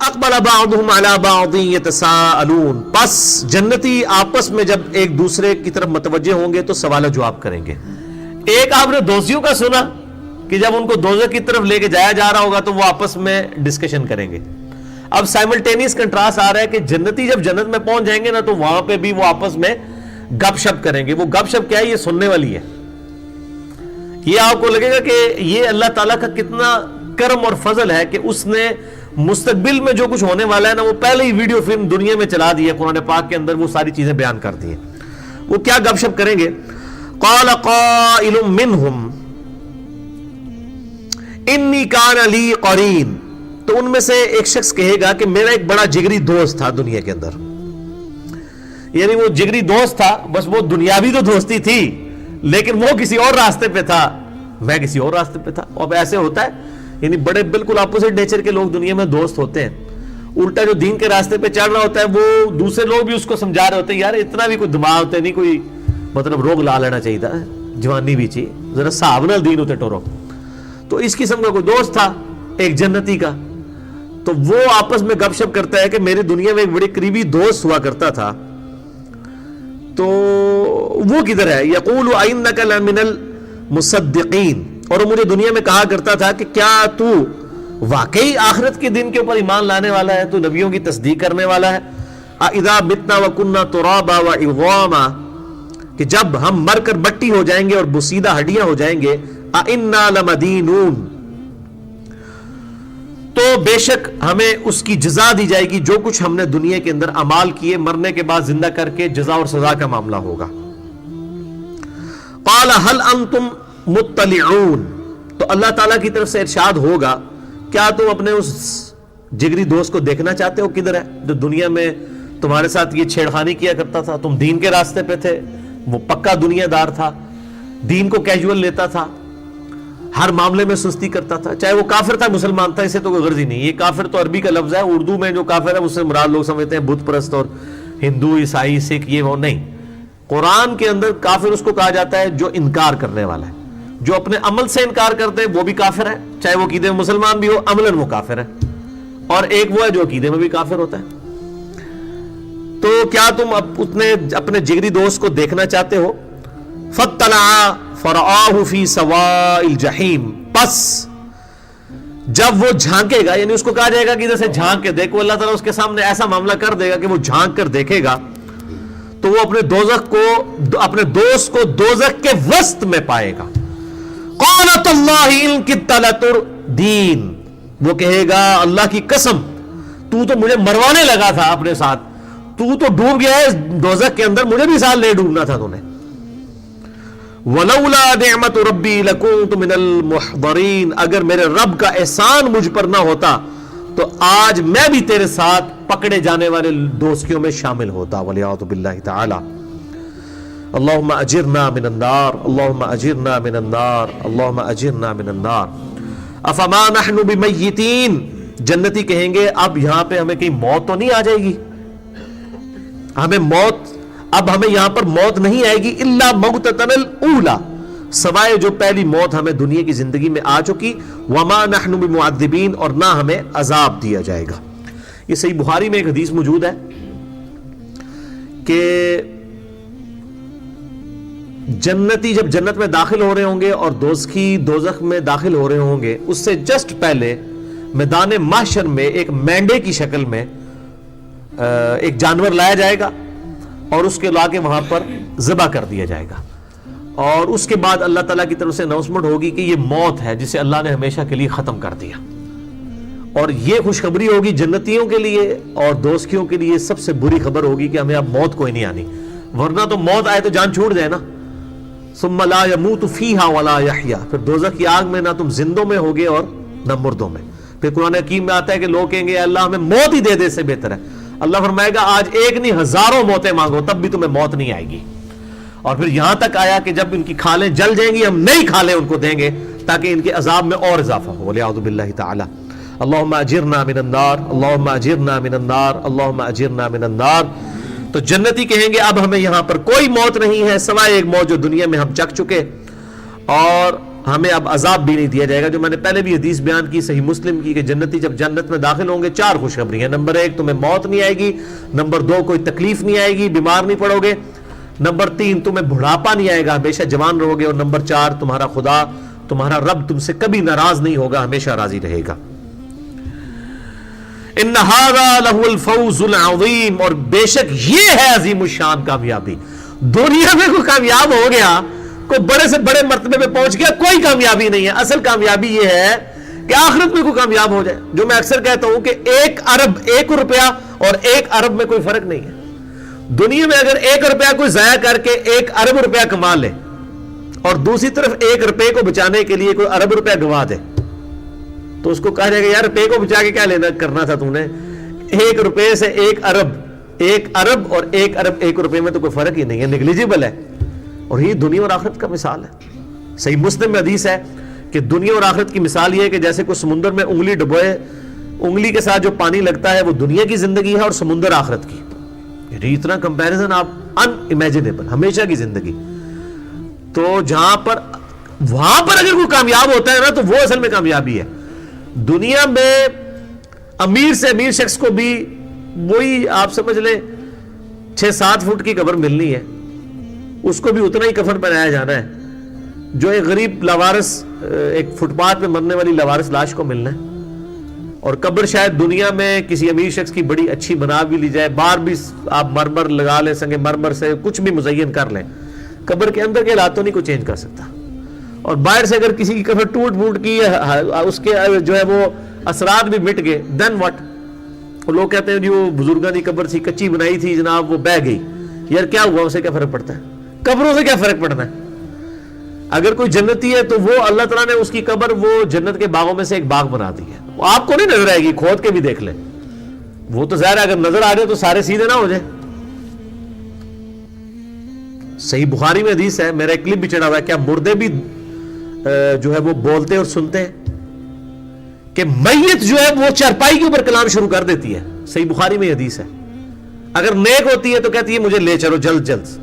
اقبل بعضهم على بعض يتساءلون، پس جنتی آپس میں جب ایک دوسرے کی طرف متوجہ ہوں گے تو سوال و جواب کریں گے۔ ایک آپ نے دوستیوں کا سنا کہ جب ان کو دوزخ کی طرف لے کے جایا جا رہا ہوگا تو وہ آپس میں ڈسکشن کریں گے۔ اب سائملٹینیس کنٹراسٹ آ رہا ہے کہ جنتی جب جنت میں پہنچ جائیں گے نا تو وہاں پہ بھی وہ آپس میں گپ شپ کریں گے۔ وہ گپ شپ کیا ہے؟ یہ سننے والی ہے۔ یہ آپ کو لگے گا کہ یہ اللہ تعالیٰ کا کتنا کرم اور فضل ہے کہ اس نے مستقبل میں جو کچھ ہونے والا ہے نا وہ پہلے ہی ویڈیو فلم دنیا میں چلا دی ہے، قرآن پاک کے اندر وہ ساری چیزیں بیان کر دی ہیں۔ وہ کیا گپ شپ کریں گے؟ قال قائل منہم انی کان لی قرین، تو ان میں سے ایک شخص کہے گا کہ میرا ایک بڑا جگری دوست تھا دنیا کے اندر، یعنی وہ جگری دوست تھا، بس وہ دنیاوی تو دوستی تھی لیکن وہ کسی اور راستے پہ تھا، میں کسی اور راستے پہ تھا۔ اور ایسے ہوتا ہے، یعنی بڑے بالکل اپوزٹ نیچر کے لوگ دنیا میں دوست ہوتے ہیں۔ الٹا جو دین کے راستے پہ چڑھ رہا ہوتا ہے وہ دوسرے لوگ بھی اس کو سمجھا رہے ہوتے ہیں یار اتنا بھی کوئی دماغ ہوتا ہے نہیں، کوئی مطلب روگ لا لینا چاہیے تھا، جوانی بھی چاہیے، ذرا صاحب نال دین ہوتے ٹورو۔ تو اس قسم کا کوئی دوست تھا ایک جنتی کا، تو وہ آپس میں گپ شپ کرتا ہے کہ میری دنیا میں ایک بڑے قریبی دوست ہوا کرتا تھا، تو وہ کدھر ہے؟ یقول انک لمن المصدقین، اور وہ مجھے دنیا میں کہا کرتا تھا کہ کیا تو واقعی آخرت کے دن کے اوپر ایمان لانے والا ہے، تو نبیوں کی تصدیق کرنے والا ہے۔ اذا متنا وکنا ترابا وعظاما، کہ جب ہم مر کر مٹی ہو جائیں گے اور بسیدہ ہڈیاں ہو جائیں گے، انا لمدینون، تو بے شک ہمیں اس کی جزا دی جائے گی جو کچھ ہم نے دنیا کے اندر اعمال کیے، مرنے کے بعد زندہ کر کے جزا اور سزا کا معاملہ ہوگا۔ قال هل انتم مطلعون، تو اللہ تعالیٰ کی طرف سے ارشاد ہوگا کیا تم اپنے اس جگری دوست کو دیکھنا چاہتے ہو کدھر ہے، جو دنیا میں تمہارے ساتھ یہ چھیڑخانی کیا کرتا تھا، تم دین کے راستے پہ تھے، وہ پکا دنیا دار تھا، دین کو کیجول لیتا تھا، ہر معاملے میں سستی کرتا تھا، چاہے وہ کافر تھا مسلمان تھا، اسے تو کوئی غرض ہی نہیں۔ یہ کافر تو عربی کا لفظ ہے، اردو میں جو کافر ہے اس سے مراد لوگ سمجھتے ہیں بت پرست اور ہندو عیسائی سکھ، یہ وہ نہیں۔ قرآن کے اندر کافر اس کو کہا جاتا ہے جو انکار کرنے والا ہے، جو اپنے عمل سے انکار کرتے ہیں وہ بھی کافر ہے، چاہے وہ عقیدے میں مسلمان بھی ہو، عملاً وہ کافر ہے۔ اور ایک وہ ہے جو عقیدے میں بھی کافر ہوتا ہے۔ تو کیا تم اپنے جگری دوست کو دیکھنا چاہتے ہو؟ فَاطَّلَعَ فَرَآهُ فِي سَوَاءِ الْجَحِيمِ، پس جب وہ جھانکے گا، یعنی اس کو کہا جائے گا کہ ادھر سے جھانک کے دیکھو، اللہ تعالیٰ اس کے سامنے ایسا معاملہ کر دے گا کہ وہ جھانک کر دیکھے گا تو وہ اپنے دوست کو دوزخ کے وسط میں پائے گا۔ قَالَتَ اللَّهِ إِن كِدتَّ لَتُرْدِينِ، وہ کہے گا اللہ کی قسم تو مجھے مروانے لگا تھا اپنے ساتھ، تو ڈوب گیا ہے دوزخ کے اندر، مجھے بھی ساتھ لے ڈوبنا تھا تو نے۔ وَلَوْلَا نِعْمَةُ رَبِّي لَكُنْتُ مِنَ الْمُحْضَرِينَ، اگر میرے رب کا احسان مجھ پر نہ ہوتا تو آج میں بھی تیرے ساتھ پکڑے جانے والے دوستیوں میں شامل ہوتا۔ وَلِعَوْذُ بِاللَّهِ تَعَالَى اللہم اجرنا من النار، اللہم اجرنا من النار، اللہم اجرنا من النار۔ افما نحن بمیتین، جنتی کہیں گے اب یہاں پہ ہمیں کہیں موت تو نہیں آ جائے گی، اب ہمیں یہاں پر موت نہیں آئے گی، الا موتتن الاولی، سوائے جو پہلی موت ہمیں دنیا کی زندگی میں آ چکی، وما نحن بمعذبین، اور نہ ہمیں عذاب دیا جائے گا۔ یہ صحیح بخاری میں ایک حدیث موجود ہے کہ جنتی جب جنت میں داخل ہو رہے ہوں گے اور دوزخی دوزخ میں داخل ہو رہے ہوں گے، اس سے جسٹ پہلے میدان محشر میں ایک مینڈے کی شکل میں ایک جانور لایا جائے گا اور اس کے لا کے وہاں پر ذبح کر دیا جائے گا، اور اس کے بعد اللہ تعالیٰ کی طرف سے اناؤنسمنٹ ہوگی کہ یہ موت ہے جسے اللہ نے ہمیشہ کے لیے ختم کر دیا۔ اور یہ خوشخبری ہوگی جنتیوں کے لیے، اور دوزخیوں کے لیے سب سے بری خبر ہوگی کہ ہمیں اب موت کوئی نہیں آنی، ورنہ تو موت آئے تو جان چھوٹ جائے نا۔ ثم لا يموت فيها ولا يحيى، پھر دوزخ کی آگ میں نہ تم زندوں میں ہوگے اور نہ مردوں میں۔ پھر قرآن حکیم میں آتا ہے کہ لوگ کہیں گے اللہ ہمیں موت ہی دے دے، سے بہتر ہے۔ اللہ فرمائے گا آج ایک نہیں ہزاروں موتیں مانگو تب بھی تمہیں موت نہیں آئے گی۔ اور پھر یہاں تک آیا کہ جب ان کی کھالیں جل جائیں گی ہم نئی کھالیں ان کو دیں گے تاکہ ان کے عذاب میں اور اضافہ ہو۔ وَلِعَوْذُ بِاللَّهِ تَعَالَى اللہم اجرنا من النار، اللہم اجرنا من النار، اللہم اجرنا من النار۔ تو جنتی کہیں گے اب ہمیں یہاں پر کوئی موت نہیں ہے سوائے ایک موت جو دنیا میں ہم چکھ چکے، اور ہمیں اب عذاب بھی نہیں دیا جائے گا. جو میں نے پہلے بھی حدیث بیان کی صحیح مسلم کی کہ جنتی جب جنت میں داخل ہوں گے 4 خوشخبری ہیں. نمبر 1 تمہیں موت نہیں آئے گی. نمبر 2 کوئی تکلیف نہیں آئے گی, بیمار نہیں پڑو گے. نمبر 3 تمہیں بڑھاپا نہیں آئے گا, ہمیشہ جوان رہو گے. اور نمبر 4 تمہارا خدا تمہارا رب تم سے کبھی ناراض نہیں ہوگا, ہمیشہ راضی رہے گا. ان ھذا لہو الفوز العظیم, اور بے شک یہ ہے عظیم الشان کامیابی. دنیا میں کوئی کامیاب ہو گیا, کوئی بڑے سے بڑے مرتبے پہ پہنچ گیا, کوئی کامیابی نہیں ہے. اصل کامیابی یہ ہے کہ آخرت میں کوئی کامیاب ہو جائے. جو میں اکثر کہتا ہوں کہ 1 ارب 1 روپیہ اور 1 ارب میں کوئی فرق نہیں ہے. دنیا میں اگر 1 روپیہ کوئی ضائع کر کے 1 ارب روپیہ کما لے اور دوسری طرف 1 روپے کو بچانے کے لیے کوئی ارب روپیہ گنوا دے, تو اس کو کہا جائے گا یار روپے کو بچا کے کیا لینا کرنا تھا تو نے, 1 روپے سے 1 ارب اور 1 ارب 1 روپے میں تو کوئی فرق ہی نہیں ہے, نیگلیجبل ہے. اور یہ دنیا اور آخرت کا مثال ہے. صحیح مسلم میں حدیث ہے کہ دنیا اور آخرت کی مثال یہ ہے کہ جیسے کوئی سمندر میں انگلی ڈبوئے, انگلی کے ساتھ جو پانی لگتا ہے وہ دنیا کی زندگی ہے اور سمندر آخرت کی. اتنا کمپیریزن آپ ان امیجنیبل, ہمیشہ کی زندگی. تو جہاں پر وہاں پر اگر کوئی کامیاب ہوتا ہے نا تو وہ اصل میں کامیابی ہے. دنیا میں امیر سے امیر شخص کو بھی وہی آپ سمجھ لیں 6-7 فٹ کی قبر ملنی ہے, اس کو بھی اتنا ہی کفن پہنایا جانا ہے جو ایک غریب لاوارث, ایک فٹ پاتھ پہ مرنے والی لاوارث لاش کو ملنا ہے. اور قبر شاید دنیا میں کسی امیر شخص کی بڑی اچھی بنا بھی لی جائے, باہر بھی آپ مرمر لگا لیں, سنگ مرمر سے کچھ بھی مزین کر لیں, قبر کے اندر کے حالات تو نہیں کوئی چینج کر سکتا. اور باہر سے اگر کسی کی قبر ٹوٹ پھوٹ کی, اس کے جو ہے وہ اثرات بھی مٹ گئے, دین واٹ. لوگ کہتے ہیں جی وہ بزرگاں کی قبر تھی, کچی بنائی تھی جناب, وہ بہ گئی. یار کیا ہوا, اسے کیا فرق پڑتا ہے, قبروں سے کیا فرق پڑنا ہے. اگر کوئی جنتی ہے تو وہ اللہ تعالیٰ نے اس کی قبر وہ جنت کے باغوں میں سے ایک باغ بنا دی ہے. وہ آپ کو نہیں نظر آئے گی, کھود کے بھی دیکھ لیں. وہ تو ظاہر ہے اگر نظر آ رہے تو سارے سیدھے نہ ہو جائے. صحیح بخاری میں حدیث ہے, میرا ایک کلپ بھی چڑھا ہوا ہے, کیا مردے بھی جو ہے وہ بولتے اور سنتے ہیں, کہ میت جو ہے وہ چارپائی کے اوپر کلام شروع کر دیتی ہے. صحیح بخاری میں حدیث ہے. اگر نیک ہوتی ہے تو کہتی ہے مجھے لے چلو جلد جلد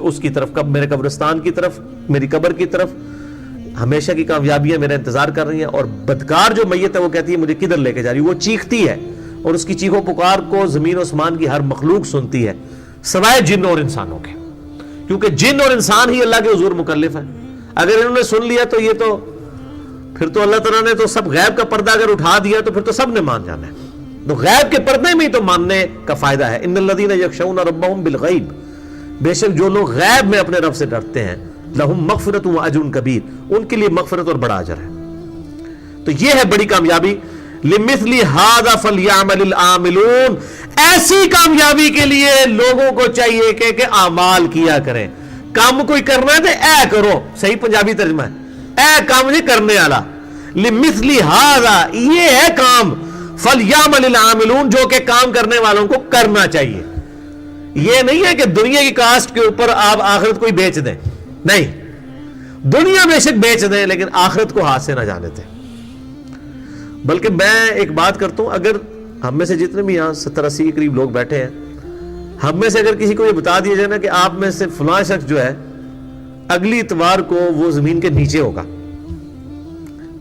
اس کی طرف, کب میرے قبرستان کی طرف, میری قبر کی طرف, ہمیشہ کی کامیابیاں میرا انتظار کر رہی ہیں. اور بدکار جو میت ہے وہ کہتی ہے مجھے کدھر لے کے جا رہی. وہ چیختی ہے اور اس کی چیخو پکار کو زمین و آسمان کی ہر مخلوق سنتی ہے سوائے جن اور انسانوں کے, کیونکہ جن اور انسان ہی اللہ کے حضور مکلف ہیں. اگر انہوں نے سن لیا تو یہ تو پھر تو اللہ تعالیٰ نے تو سب غیب کا پردہ اگر اٹھا دیا تو پھر تو سب نے مان جانا ہے. تو غیب کے پردے میں ہی تو ماننے کا فائدہ ہے. ان الذین یخشون ربهم بالغیب, بے شک جو لوگ غیب میں اپنے رب سے ڈرتے ہیں, لہم مغفرت و اجر کبیر, ان کے لیے مغفرت اور بڑا اجر ہے. تو یہ ہے بڑی کامیابی. لمثل ھذا فلیعمل العاملون, ایسی کامیابی کے لیے لوگوں کو چاہیے کہ اعمال کیا کریں. کام کوئی کرنا ہے تو اے کرو, صحیح پنجابی ترجمہ ہے, اے کام نہیں کرنے والا. لمثل ھذا, یہ ہے کام, فلیعمل العاملون, جو کہ کام کرنے والوں کو کرنا چاہیے. یہ نہیں ہے کہ دنیا کی کاسٹ کے اوپر آپ آخرت کو ہی بیچ دیں, نہیں, دنیا بے شک بیچ دیں لیکن آخرت کو ہاتھ سے نہ جانے دیں. بلکہ میں ایک بات کرتا ہوں, اگر ہم میں سے جتنے بھی یہاں 70-80 کے قریب لوگ بیٹھے ہیں, ہم میں سے اگر کسی کو یہ بتا دیا جائے نا کہ آپ میں سے فلاں شخص جو ہے اگلی اتوار کو وہ زمین کے نیچے ہوگا,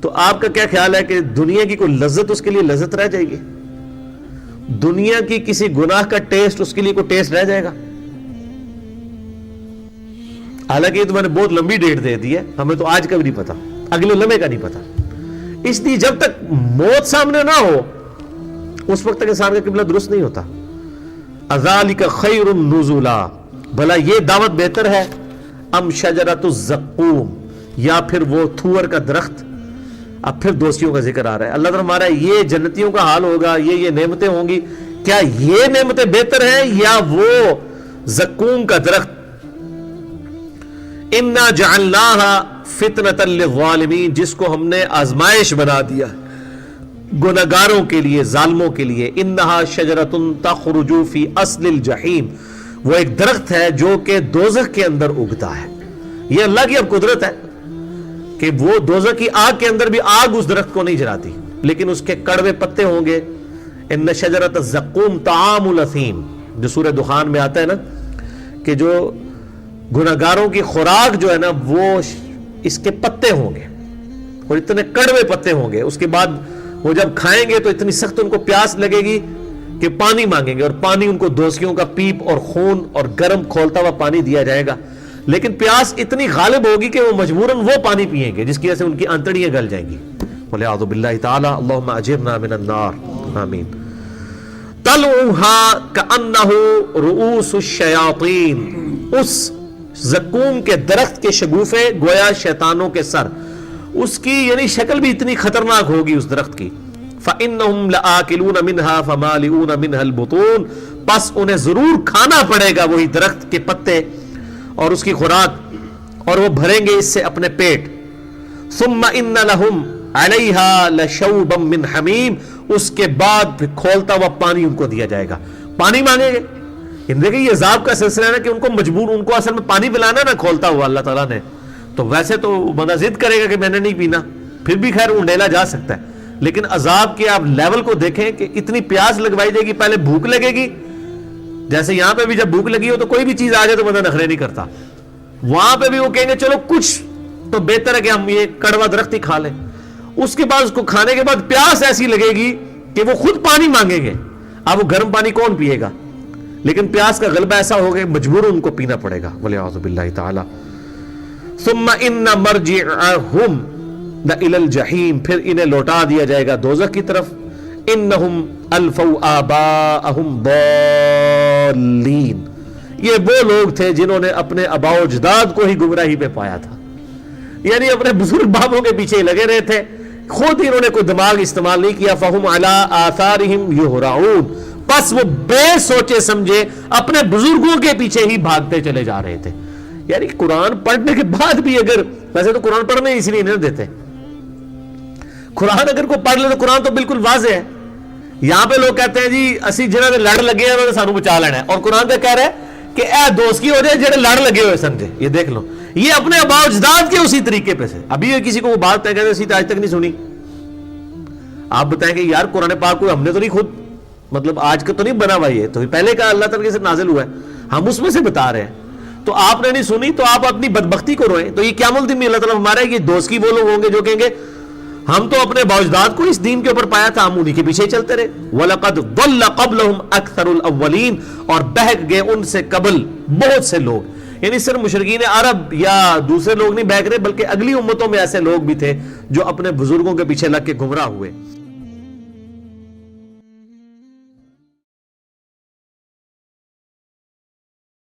تو آپ کا کیا خیال ہے کہ دنیا کی کوئی لذت اس کے لیے لذت رہ جائے گی؟ دنیا کی کسی گناہ کا ٹیسٹ اس کے لیے کوئی ٹیسٹ رہ جائے گا؟ حالانکہ یہ تو میں نے بہت لمبی ڈیٹ دے دی ہے, ہمیں تو آج کا بھی نہیں پتا, اگلے لمحے کا نہیں پتا. اس لیے جب تک موت سامنے نہ ہو اس وقت تک انسان کا قبلہ درست نہیں ہوتا. اذالک خیر نزلا, بھلا یہ دعوت بہتر ہے, ام شجرۃ الزقوم, یا پھر وہ تھور کا درخت. اب پھر دوستیوں کا ذکر آ رہا ہے. اللہ تعالیٰ ہمارا یہ جنتیوں کا حال ہوگا, یہ نعمتیں ہوں گی, کیا یہ نعمتیں بہتر ہیں یا وہ زقوم کا درخت؟ انا جعلناها فتنة للظالمین, جس کو ہم نے آزمائش بنا دیا گناہگاروں کے لیے, ظالموں کے لیے. انہا شجرۃ تخرج فی اصل الجحیم, وہ ایک درخت ہے جو کہ دوزخ کے اندر اگتا ہے. یہ اللہ کی اب قدرت ہے کہ وہ دوزخ کی آگ کے اندر بھی آگ اس درخت کو نہیں جلاتی, لیکن اس کے کڑوے پتے ہوں گے. ان شجرۃ الزقوم طعام الاثیم, جو سورہ دخان میں آتا ہے نا کہ جو گناہگاروں کی خوراک جو ہے نا وہ اس کے پتے ہوں گے اور اتنے کڑوے پتے ہوں گے. اس کے بعد وہ جب کھائیں گے تو اتنی سخت ان کو پیاس لگے گی کہ پانی مانگیں گے, اور پانی ان کو دوسیوں کا پیپ اور خون اور گرم کھولتا ہوا پانی دیا جائے گا. لیکن پیاس اتنی غالب ہوگی کہ وہ مجبوراً وہ پانی پیئیں گے جس کی وجہ سے ان کی انتڑیاں گل جائیں گی. وَلِعَاذُ بِاللَّهِ تَعَالَى اللہم اجرنا من النار آمین. طلعها كأنه رؤوس الشیاطین, اس زقوم کے درخت کے شگوفے گویا شیطانوں کے سر. اس کی یعنی شکل بھی اتنی خطرناک ہوگی اس درخت کی. فَإِنَّهُمْ لَآكِلُونَ مِنْهَا فَمَالِئُونَ مِنْهَا الْبُطُونَ, پس انہیں ضرور کھانا پڑے گا وہی درخت کے پتے اور اس کی خوراک, اور وہ بھریں گے اس سے اپنے پیٹ. ثُمَّ إِنَّ لَهُمْ عَلَيْهَا لَشَوْبًا مِّنْ حَمِيمٍ, اس کے بعد پھر کھولتا ہوا پانی ان کو دیا جائے گا. پانی مانگیں گے. دیکھیں یہ عذاب کا سلسلہ ہے کہ ان کو مجبور, ان کو اصل میں پانی پلانا نا کھولتا ہوا اللہ تعالیٰ نے. تو ویسے تو بندہ ضد کرے گا کہ میں نے نہیں پینا, پھر بھی خیر انڈیلا جا سکتا ہے. لیکن عذاب کے آپ لیول کو دیکھیں کہ اتنی پیاس لگوائی جائے گی, پہلے بھوک لگے گی, جیسے یہاں پہ بھی جب بھوک لگی ہو تو کوئی بھی چیز آ جائے تو بندہ نخرے نہیں کرتا. وہاں پہ بھی وہ کہیں گے چلو کچھ تو بہتر ہے کہ ہم یہ کڑوا درخت ہی کھا لیں. اس کے بعد اس کو کھانے کے بعد پیاس ایسی لگے گی کہ وہ خود پانی مانگیں گے. اب وہ گرم پانی کون پیے گا, لیکن پیاس کا غلبہ ایسا ہوگا مجبور ان کو پینا پڑے گا. وَلِعَاذُ بِاللَّهِ تَعَالَى. ثُمَّ إِنَّ مَرْجِعَهُمْ لَإِلَى الْجَحِيمِ, پھر انہیں لوٹا دیا جائے گا دوزخ کی طرف. إِنَّهُمْ أَلْفَوْا آبَاءَهُمْ ضَالِّينَ, یہ وہ لوگ تھے جنہوں نے اپنے آباء و اجداد کو ہی گمراہی پہ پایا تھا, یعنی اپنے بزرگ بابوں کے پیچھے لگے رہے تھے, خود ہی انہوں نے کوئی دماغ استعمال نہیں کیا. فَهُمْ عَلَىٰ آثَارِهِمْ يُهْرَعُونَ, پس وہ بے سوچے سمجھے اپنے بزرگوں کے پیچھے ہی بھاگتے چلے جا رہے تھے. یعنی قرآن پڑھنے کے بعد بھی اگر, ویسے تو قرآن پڑھنے اس لیے نہیں دیتے, قرآن اگر کوئی پڑھ لے تو قرآن تو بالکل واضح ہے. یہاں پہ لوگ کہتے ہیں جی اسی جنہوں نے لڑ لگے ہیں سانو بچا لینا ہے, اور قرآن تو کہہ رہا ہے کہ اے دوست کی ہو جائے جڑے لڑ لگے ہوئے سمجھے. یہ دیکھ لو, یہ اپنے آباء و اجداد کے اسی طریقے پہ سے. ابھی کسی کو وہ بات طے کہتے اسی آج تک نہیں سنی. آپ بتائیں کہ یار قرآن پاک کو ہم نے تو نہیں خود, مطلب آج کا تو نہیں بنا ہوا, یہ تو پہلے کا اللہ تعالیٰ سے نازل ہوا ہے, ہم اس میں سے بتا رہے ہیں. تو آپ نے نہیں سنی تو آپ اپنی بدبختی کو روئیں. تو یہ قیامت الدین میں اللہ تعالیٰ ہمارا ہے, یہ دوست کی وہ لوگ ہوں گے جو کہیں گے ہم تو اپنے باوجداد کو اس دین کے اوپر پایا تھا, ہم انہی کے پیچھے چلتے رہے. وَلَقَدْ ضَلَّ قَبْلَهُمْ أَكْثَرُ الْأَوَّلِينَ, اور بہک گئے ان سے قبل بہت سے لوگ. یعنی صرف مشرکین عرب یا دوسرے لوگ نہیں بہک رہے, بلکہ اگلی امتوں میں ایسے لوگ بھی تھے جو اپنے بزرگوں کے پیچھے لگ کے گمراہ ہوئے.